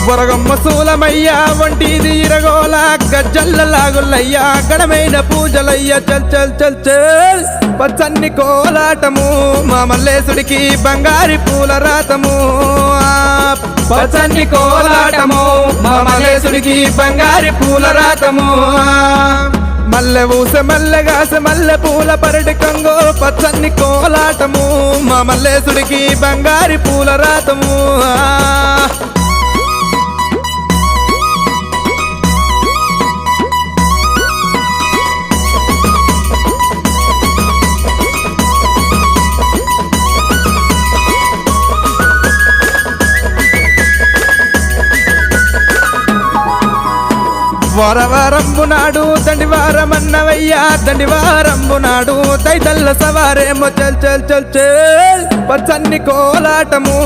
బొరగమ్మ సూలమయ్యా వంటిది ఇరగోల గజ్జల్ల లాగులయ్యా గడమైన పూజలయ్యా చల్ చల్ చల్ చల్ పచ్చన్ని కోలాటము మా మల్లేశుడికి బంగారి పూల రాతము పచ్చన్ని కోలాటము మా మల్లేశుడికి బంగారి పూల రాతము మల్లె ఊస మల్లెగాస మల్లె పూల పరటి కంగో పచ్చన్ని కోలాటము మా మల్లేశుడికి బంగారి పూల రాతము వారవారంబు నాడు దండివారమన్నవయ్యా దండివారంబు నాడు దైతల్ల సవారేమో చల్ చల్ చల్ చల్ పచ్చన్ని కోలాటము